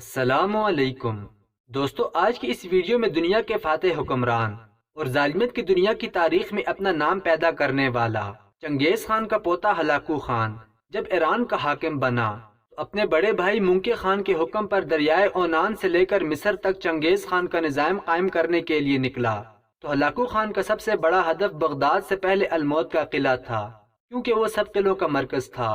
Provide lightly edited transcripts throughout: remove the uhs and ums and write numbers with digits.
السلام علیکم دوستو، آج کی اس ویڈیو میں دنیا کے فاتح حکمران اور ظالمیت کی دنیا کی تاریخ میں اپنا نام پیدا کرنے والا چنگیز خان کا پوتا ہلاکو خان جب ایران کا حاکم بنا تو اپنے بڑے بھائی منقی خان کے حکم پر دریائے اونان سے لے کر مصر تک چنگیز خان کا نظام قائم کرنے کے لیے نکلا۔ تو ہلاکو خان کا سب سے بڑا ہدف بغداد سے پہلے الموت کا قلعہ تھا، کیونکہ وہ سب قلعوں کا مرکز تھا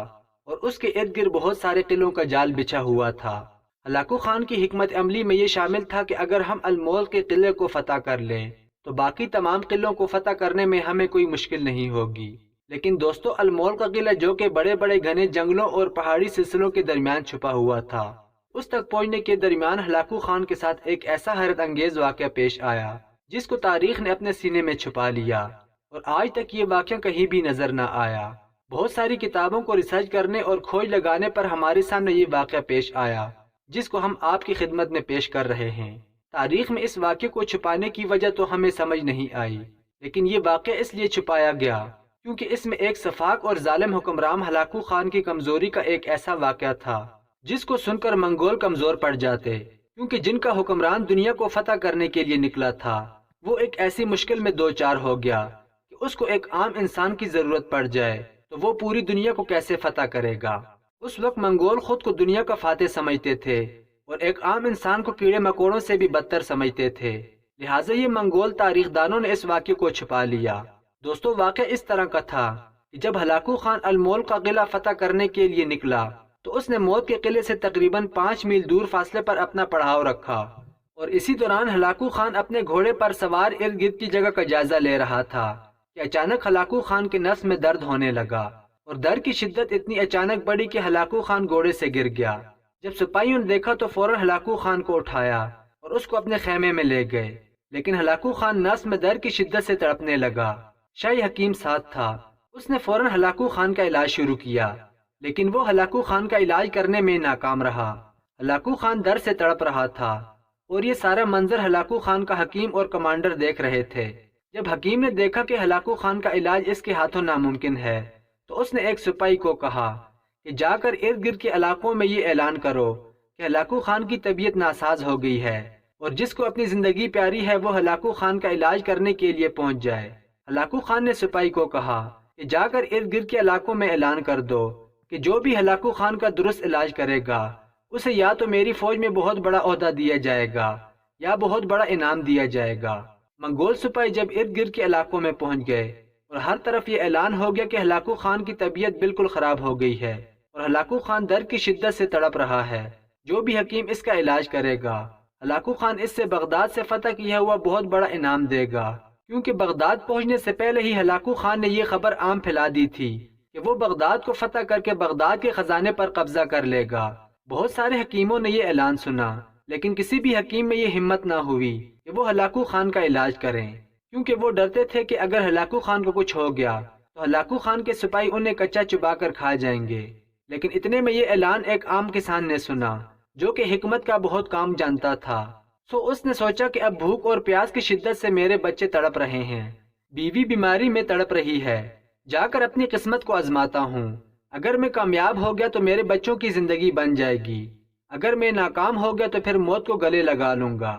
اور اس کے ارد گرد بہت سارے قلعوں کا جال بچھا ہوا تھا۔ ہلاکو خان کی حکمت عملی میں یہ شامل تھا کہ اگر ہم المول کے قلعے کو فتح کر لیں تو باقی تمام قلعوں کو فتح کرنے میں ہمیں کوئی مشکل نہیں ہوگی۔ لیکن دوستو، المول کا قلعہ جو کہ بڑے بڑے گھنے جنگلوں اور پہاڑی سلسلوں کے درمیان چھپا ہوا تھا، اس تک پہنچنے کے درمیان ہلاکو خان کے ساتھ ایک ایسا حیرت انگیز واقعہ پیش آیا جس کو تاریخ نے اپنے سینے میں چھپا لیا اور آج تک یہ واقعہ کہیں بھی نظر نہ آیا۔ بہت ساری کتابوں کو ریسرچ کرنے اور کھوج لگانے پر ہمارے سامنے یہ واقعہ پیش آیا جس کو ہم آپ کی خدمت میں پیش کر رہے ہیں۔ تاریخ میں اس واقعے کو چھپانے کی وجہ تو ہمیں سمجھ نہیں آئی، لیکن یہ واقعہ اس لیے چھپایا گیا کیونکہ اس میں ایک سفاک اور ظالم حکمران ہلاکو خان کی کمزوری کا ایک ایسا واقعہ تھا جس کو سن کر منگول کمزور پڑ جاتے، کیونکہ جن کا حکمران دنیا کو فتح کرنے کے لیے نکلا تھا وہ ایک ایسی مشکل میں دو چار ہو گیا کہ اس کو ایک عام انسان کی ضرورت پڑ جائے تو وہ پوری دنیا کو کیسے فتح کرے گا۔ اس وقت منگول خود کو دنیا کا فاتح سمجھتے تھے اور ایک عام انسان کو کیڑے مکوڑوں سے بھی بدتر سمجھتے تھے، لہٰذا یہ منگول تاریخ دانوں نے اس واقعے کو چھپا لیا۔ دوستو، واقعہ اس طرح کا تھا کہ جب ہلاکو خان المول کا قلعہ فتح کرنے کے لیے نکلا تو اس نے موت کے قلعے سے تقریباً 5 میل دور فاصلے پر اپنا پڑاؤ رکھا، اور اسی دوران ہلاکو خان اپنے گھوڑے پر سوار ارد گرد کی جگہ کا جائزہ لے رہا تھا کہ اچانک ہلاکو خان کے نس میں درد ہونے لگا، اور درد کی شدت اتنی اچانک بڑھی کہ ہلاکو خان گھوڑے سے گر گیا۔ جب سپاہیوں نے دیکھا تو فوراً ہلاکو خان کو اٹھایا اور اس کو اپنے خیمے میں لے گئے، لیکن ہلاکو خان نس میں درد کی شدت سے تڑپنے لگا۔ شاہی حکیم ساتھ تھا، اس نے فوراً ہلاکو خان کا علاج شروع کیا، لیکن وہ ہلاکو خان کا علاج کرنے میں ناکام رہا۔ ہلاکو خان درد سے تڑپ رہا تھا اور یہ سارا منظر ہلاکو خان کا حکیم اور کمانڈر دیکھ رہے تھے۔ جب حکیم نے دیکھا کہ ہلاکو خان کا علاج اس کے ہاتھوں ناممکن ہے تو اس نے ایک سپاہی کو کہا کہ جا کر ارد گرد کے علاقوں میں یہ اعلان کرو کہ ہلاکو خان کی طبیعت ناساز ہو گئی ہے اور جس کو اپنی زندگی پیاری ہے وہ ہلاکو خان کا علاج کرنے کے لیے پہنچ جائے۔ ہلاکو خان نے سپاہی کو کہا کہ جا کر ارد گرد کے علاقوں میں اعلان کر دو کہ جو بھی ہلاکو خان کا درست علاج کرے گا اسے یا تو میری فوج میں بہت بڑا عہدہ دیا جائے گا یا بہت بڑا انعام دیا جائے گا۔ منگول سپاہی جب ارد گرد کے علاقوں میں پہنچ گئے اور ہر طرف یہ اعلان ہو گیا کہ ہلاکو خان کی طبیعت بالکل خراب ہو گئی ہے اور ہلاکو خان درد کی شدت سے تڑپ رہا ہے، جو بھی حکیم اس کا علاج کرے گا ہلاکو خان اس سے بغداد سے فتح کیا ہوا بہت بڑا انعام دے گا، کیونکہ بغداد پہنچنے سے پہلے ہی ہلاکو خان نے یہ خبر عام پھیلا دی تھی کہ وہ بغداد کو فتح کر کے بغداد کے خزانے پر قبضہ کر لے گا۔ بہت سارے حکیموں نے یہ اعلان سنا، لیکن کسی بھی حکیم میں یہ ہمت نہ ہوئی کہ وہ ہلاکو خان کا علاج کریں، کیونکہ وہ ڈرتے تھے کہ اگر ہلاکو خان کو کچھ ہو گیا تو ہلاکو خان کے سپاہی انہیں کچا چبا کر کھا جائیں گے۔ لیکن اتنے میں یہ اعلان ایک عام کسان نے سنا جو کہ حکمت کا بہت کام جانتا تھا، اس نے سوچا کہ اب بھوک اور پیاس کی شدت سے میرے بچے تڑپ رہے ہیں، بیوی بیماری میں تڑپ رہی ہے، جا کر اپنی قسمت کو آزماتا ہوں۔ اگر میں کامیاب ہو گیا تو میرے بچوں کی زندگی بن جائے گی، اگر میں ناکام ہو گیا تو پھر موت کو گلے لگا لوں گا۔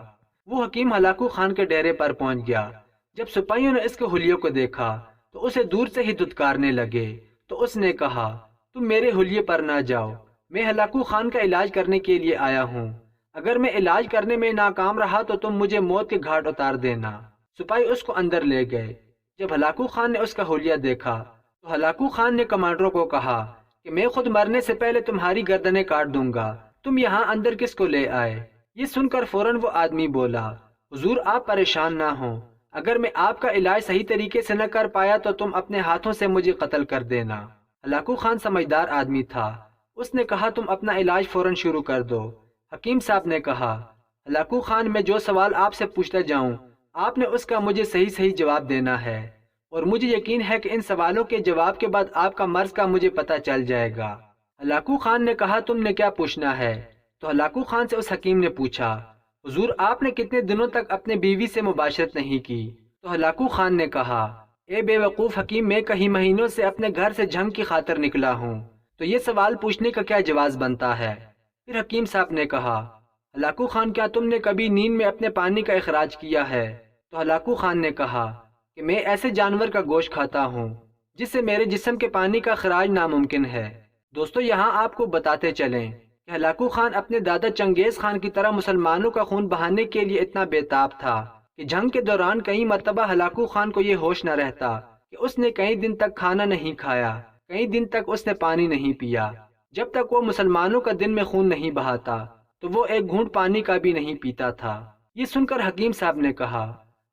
وہ حکیم ہلاکو خان کے ڈیرے پر پہنچ گیا۔ جب سپاہیوں نے اس کے حلیوں کو دیکھا تو اسے دور سے ہی دھتکارنے لگے، تو اس نے کہا تم میرے حلیے پر نہ جاؤ، میں ہلاکو خان کا علاج کرنے کے لیے آیا ہوں، اگر میں علاج کرنے میں ناکام رہا تو تم مجھے موت کے گھاٹ اتار دینا۔ سپاہی اس کو اندر لے گئے۔ جب ہلاکو خان نے اس کا حلیہ دیکھا تو ہلاکو خان نے کمانڈروں کو کہا کہ میں خود مرنے سے پہلے تمہاری گردنیں کاٹ دوں گا، تم یہاں اندر کس کو لے آئے؟ یہ سن کر فوراً وہ آدمی بولا حضور آپ پریشان نہ ہوں، اگر میں آپ کا علاج صحیح طریقے سے نہ کر پایا تو تم اپنے ہاتھوں سے مجھے قتل کر دینا۔ ہلاکو خان سمجھدار آدمی تھا، اس نے کہا تم اپنا علاج فوراً شروع کر دو۔ حکیم صاحب نے کہا ہلاکو خان میں جو سوال آپ سے پوچھتا جاؤں آپ نے اس کا مجھے صحیح جواب دینا ہے، اور مجھے یقین ہے کہ ان سوالوں کے جواب کے بعد آپ کا مرض کا مجھے پتہ چل جائے گا۔ ہلاکو خان نے کہا تم نے کیا پوچھنا ہے؟ تو ہلاکو خان سے اس حکیم نے پوچھا حضور آپ نے کتنے دنوں تک اپنے بیوی سے مباشرت نہیں کی؟ تو ہلاکو خان نے کہا اے بے وقوف حکیم، میں کئی مہینوں سے اپنے گھر سے جنگ کی خاطر نکلا ہوں، تو یہ سوال پوچھنے کا کیا جواز بنتا ہے؟ پھر حکیم صاحب نے کہا ہلاکو خان کیا تم نے کبھی نیند میں اپنے پانی کا اخراج کیا ہے؟ تو ہلاکو خان نے کہا کہ میں ایسے جانور کا گوشت کھاتا ہوں جس سے میرے جسم کے پانی کا اخراج ناممکن ہے۔ دوستو یہاں آپ کو بتاتے چلیں کہ ہلاکو خان اپنے دادا چنگیز خان کی طرح مسلمانوں کا خون بہانے کے لیے اتنا بےتاب تھا کہ جنگ کے دوران کئی مرتبہ ہلاکو خان کو یہ ہوش نہ رہتا کہ اس نے کئی دن تک کھانا نہیں کھایا، کئی دن تک اس نے پانی نہیں پیا۔ جب تک وہ مسلمانوں کا دن میں خون نہیں بہاتا تو وہ ایک گھونٹ پانی کا بھی نہیں پیتا تھا۔ یہ سن کر حکیم صاحب نے کہا،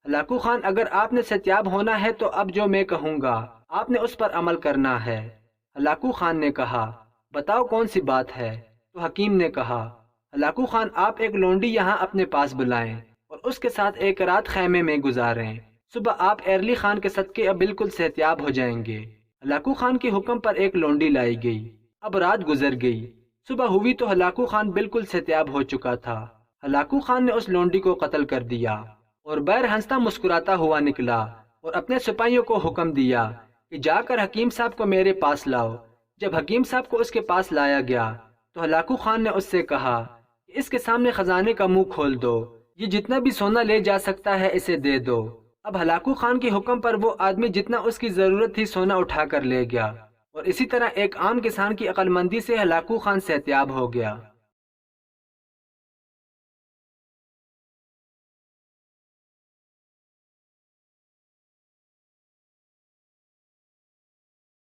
ہلاکو خان اگر آپ نے صحتیاب ہونا ہے تو اب جو میں کہوں گا آپ نے اس پر عمل کرنا ہے۔ ہلاکو خان نے کہا، بتاؤ کون سی بات ہے؟ تو حکیم نے کہا، ہلاکو خان آپ ایک لونڈی یہاں اپنے پاس بلائیں اور اس کے ساتھ ایک رات خیمے میں گزاریں، صبح آپ ایرلی خان کے صدقے اب بالکل صحتیاب ہو جائیں گے۔ ہلاکو خان کے حکم پر ایک لونڈی لائی گئی۔ اب رات گزر گئی، صبح ہوئی تو ہلاکو خان بالکل صحتیاب ہو چکا تھا۔ ہلاکو خان نے اس لونڈی کو قتل کر دیا اور بیر ہنستا مسکراتا ہوا نکلا اور اپنے سپاہیوں کو حکم دیا کہ جا کر حکیم صاحب کو میرے پاس لاؤ۔ جب حکیم صاحب کو اس کے پاس لایا گیا تو ہلاکو خان نے اس سے کہا کہ اس کے سامنے خزانے کا منہ کھول دو، یہ جتنا بھی سونا لے جا سکتا ہے اسے دے دو۔ اب ہلاکو خان کے حکم پر وہ آدمی جتنا اس کی ضرورت تھی سونا اٹھا کر لے گیا اور اسی طرح ایک عام کسان کی عقل مندی سے ہلاکو خان صحتیاب ہو گیا۔